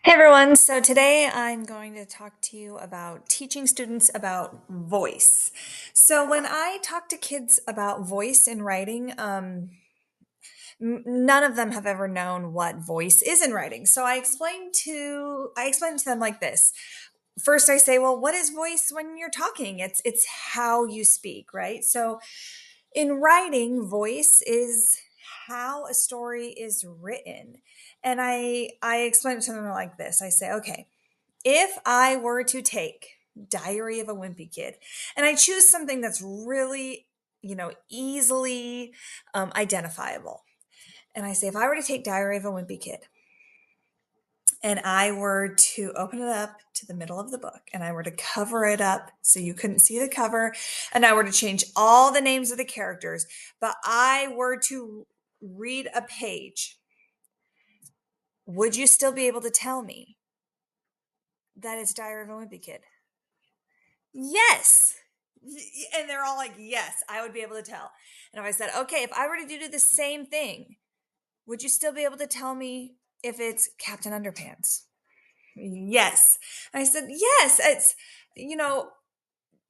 Hey everyone, so today I'm going to talk to you about teaching students about voice. So, when I talk to kids about voice in writing, none of them have ever known what voice is in writing. So, I explain to them like this. First, I say, well, what is voice when you're talking? It's how you speak, right? So, in writing, voice is how a story is written. And I explain it to them like this. I say, okay, if I were to take Diary of a Wimpy Kid and I choose something that's really, easily identifiable, and I say, if I were to take Diary of a Wimpy Kid and I were to open it up to the middle of the book and I were to cover it up so you couldn't see the cover, and I were to change all the names of the characters, but I were to read a page, would you still be able to tell me that it's Diary of a Wimpy Kid? Yes. And they're all like, yes, I would be able to tell. And if I said, okay, if I were to do the same thing, would you still be able to tell me if it's Captain Underpants? Yes. And I said, yes, it's, you know,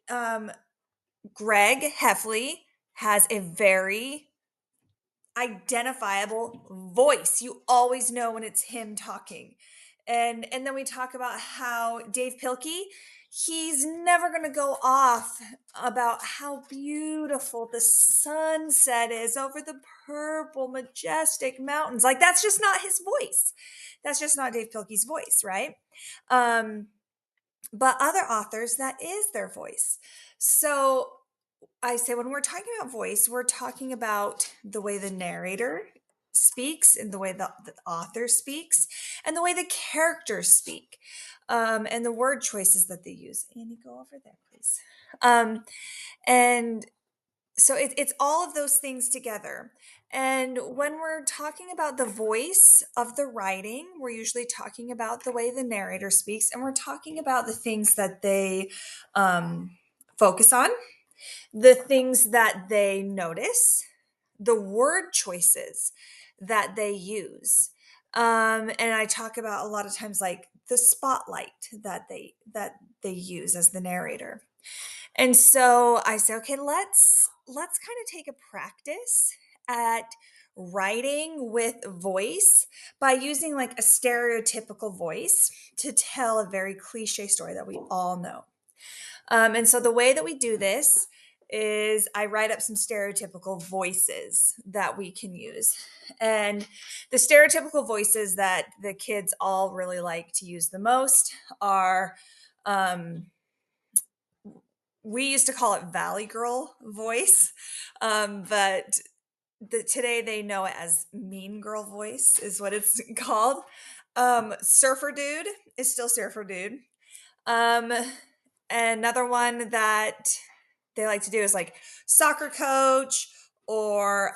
um, Greg Heffley has a very identifiable voice. You always know when it's him talking. And then we talk about how Dave Pilkey, he's never going to go off about how beautiful the sunset is over the purple majestic mountains. Like that's just not his voice. That's just not Dave Pilkey's voice, right? Um but other authors, that is their voice. So I say when we're talking about voice, we're talking about the way the narrator speaks and the way the author speaks and the way the characters speak, and the word choices that they use. Annie, go over there, please. And so it's all of those things together. And when we're talking about the voice of the writing, we're usually talking about the way the narrator speaks, and we're talking about the things that they um, focus on, the things that they notice, the word choices that they use. And I talk about a lot of times like the spotlight that they use as the narrator. And so I say, okay, let's kind of take a practice at writing with voice by using like a stereotypical voice to tell a very cliche story that we all know. And so the way that we do this is I write up some stereotypical voices that we can use. And the stereotypical voices that the kids all really like to use the most are, um, we used to call it Valley Girl voice, but today they know it as Mean Girl voice, is what it's called. Surfer Dude is still Surfer Dude. Um, Another one that they like to do is like soccer coach or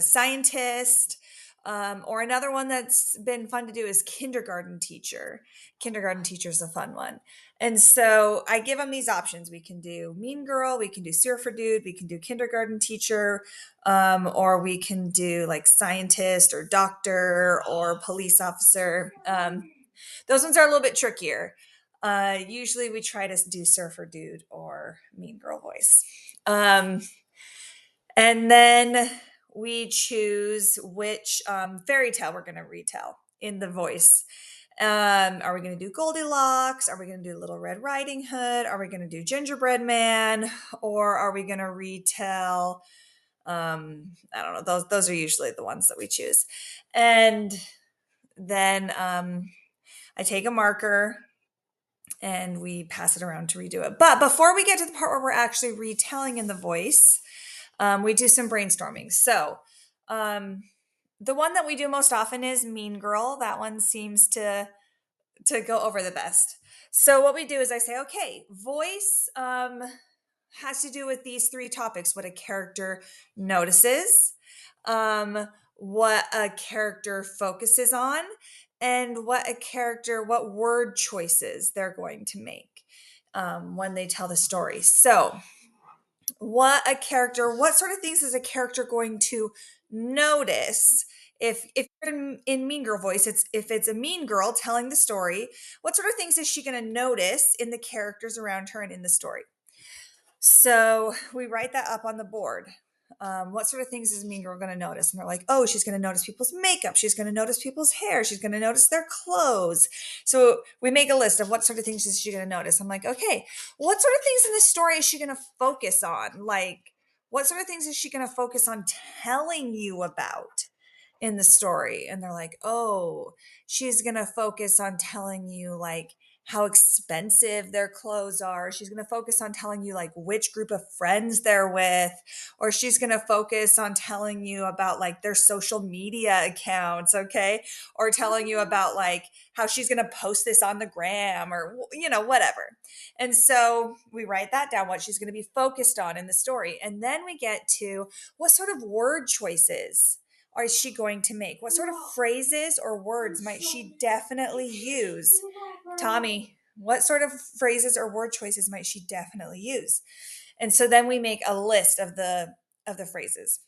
scientist. Or another one that's been fun to do is kindergarten teacher. Kindergarten teacher is a fun one. And so I give them these options. We can do mean girl, we can do surfer dude, we can do kindergarten teacher, or we can do like scientist or doctor or police officer. Those ones are a little bit trickier. Usually we try to do surfer dude or mean girl voice. And then we choose which fairy tale we're going to retell in the voice. Are we going to do Goldilocks? Are we going to do Little Red Riding Hood? Are we going to do Gingerbread Man? Or are we going to retell? I don't know. Those are usually the ones that we choose. And then I take a marker and we pass it around to redo it. But before we get to the part where we're actually retelling in the voice, we do some brainstorming. So, the one that we do most often is Mean Girl. That one seems to go over the best. So what we do is I say, okay, voice has to do with these three topics: what a character notices, what a character focuses on, and what word choices they're going to make when they tell the story. So what sort of things is a character going to notice If you're in Mean Girl voice, it's if it's a mean girl telling the story, what sort of things is she going to notice in the characters around her and in the story? So we write that up on the board. What sort of things is Mean Girl going to notice? And they're like, oh, she's going to notice people's makeup. She's going to notice people's hair. She's going to notice their clothes. So we make a list of what sort of things is she going to notice. I'm like, okay, what sort of things in this story is she going to focus on? Like, what sort of things is she going to focus on telling you about in the story? And they're like, oh, she's going to focus on telling you, like, how expensive their clothes are. She's going to focus on telling you like which group of friends they're with, or she's going to focus on telling you about like their social media accounts, okay? Or telling you about like how she's going to post this on the gram or whatever. And so we write that down, what she's going to be focused on in the story. And then we get to what sort of word choices is she going to make? What sort of phrases or words might she definitely use? Tommy, what sort of phrases or word choices might she definitely use? And so then we make a list of the phrases.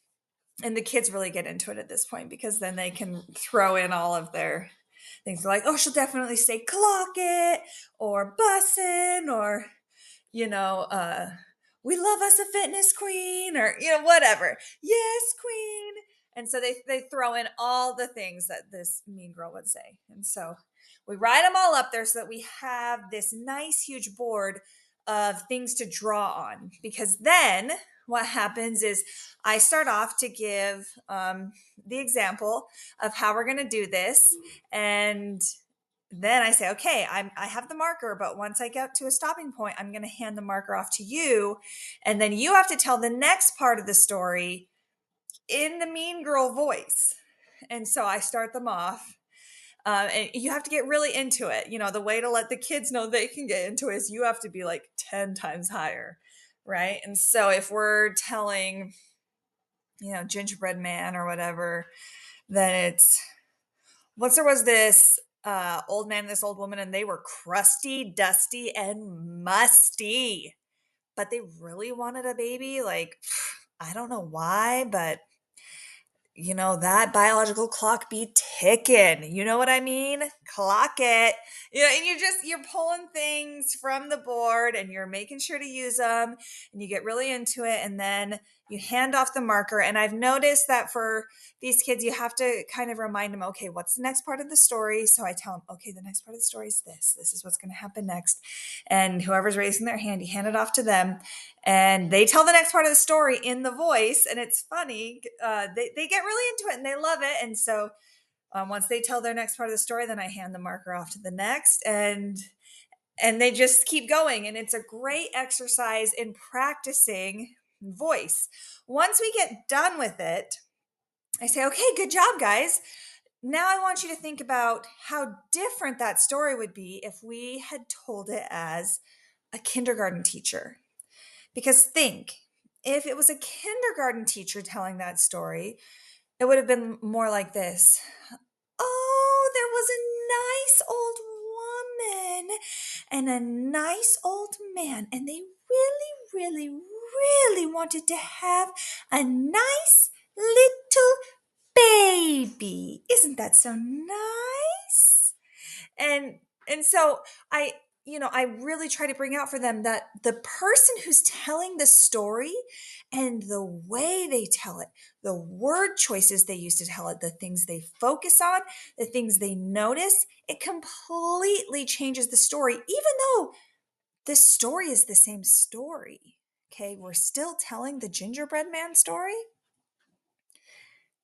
And the kids really get into it at this point because then they can throw in all of their things. They're like, oh, she'll definitely say clock it or bussin' or you know, we love us a fitness queen or, whatever. Yes, queen. And so they throw in all the things that this mean girl would say. And so we write them all up there so that we have this nice, huge board of things to draw on. Because then what happens is I start off to give the example of how we're going to do this. And then I say, okay, I have the marker, but once I get to a stopping point, I'm going to hand the marker off to you. And then you have to tell the next part of the story in the mean girl voice. And so I start them off. And you have to get really into it. The way to let the kids know they can get into it is you have to be like 10 times higher. Right. And so if we're telling, gingerbread man or whatever, then it's, once there was this old man, this old woman, and they were crusty, dusty, and musty. But they really wanted a baby. Like, I don't know why, but that biological clock be ticking. You know what I mean? Clock it. And you're pulling things from the board and you're making sure to use them and you get really into it. And then you hand off the marker. And I've noticed that for these kids, you have to kind of remind them, okay, what's the next part of the story? So I tell them, okay, the next part of the story is this. This is what's going to happen next. And whoever's raising their hand, you hand it off to them and they tell the next part of the story in the voice. And it's funny. They get really into it and they love it. And so once they tell their next part of the story, then I hand the marker off to the next and they just keep going. And it's a great exercise in practicing voice. Once we get done with it, I say, okay, good job, guys. Now I want you to think about how different that story would be if we had told it as a kindergarten teacher. Because think, if it was a kindergarten teacher telling that story, it would have been more like this. Oh, there was a nice old woman and a nice old man, and they really, really, really wanted to have a nice little baby. Isn't that so nice? And so I really try to bring out for them that the person who's telling the story and the way they tell it, the word choices they use to tell it, the things they focus on, the things they notice, it completely changes the story, even though the story is the same story. Okay, we're still telling the gingerbread man story.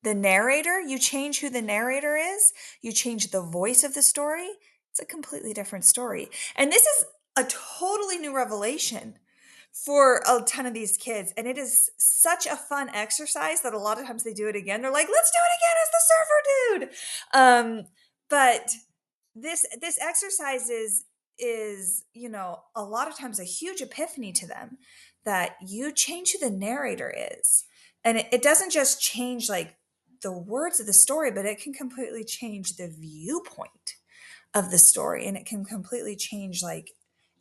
The narrator, you change who the narrator is, you change the voice of the story, it's a completely different story. And this is a totally new revelation for a ton of these kids. And it is such a fun exercise that a lot of times they do it again. They're like, let's do it again as the surfer dude. But this exercise is a lot of times a huge epiphany to them that you change who the narrator is. And it doesn't just change like the words of the story, but it can completely change the viewpoint of the story and it can completely change like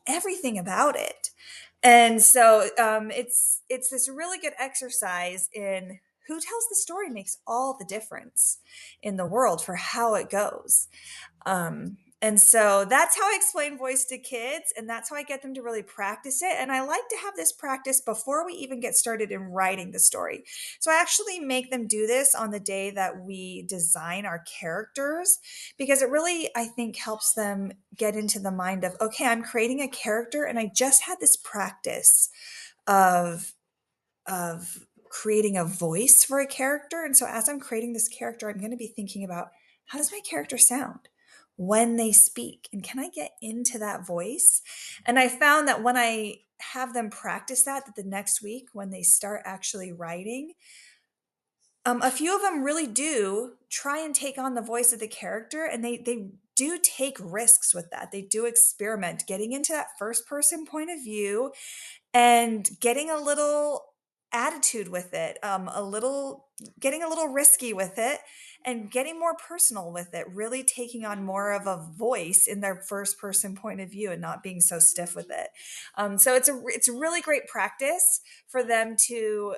everything about it. And so it's this really good exercise in who tells the story makes all the difference in the world for how it goes. And so that's how I explain voice to kids, and that's how I get them to really practice it. And I like to have this practice before we even get started in writing the story. So I actually make them do this on the day that we design our characters, because it really, I think, helps them get into the mind of, okay, I'm creating a character and I just had this practice of creating a voice for a character. And so as I'm creating this character, I'm going to be thinking about, how does my character sound when they speak? And can I get into that voice? And I found that when I have them practice that the next week, when they start actually writing, a few of them really do try and take on the voice of the character, and they do take risks with that. They do experiment getting into that first person point of view and getting a little attitude with it, a little getting a little risky with it, and getting more personal with it, really taking on more of a voice in their first person point of view and not being so stiff with it. So it's a really great practice for them to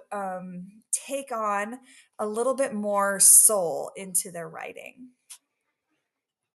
take on a little bit more soul into their writing.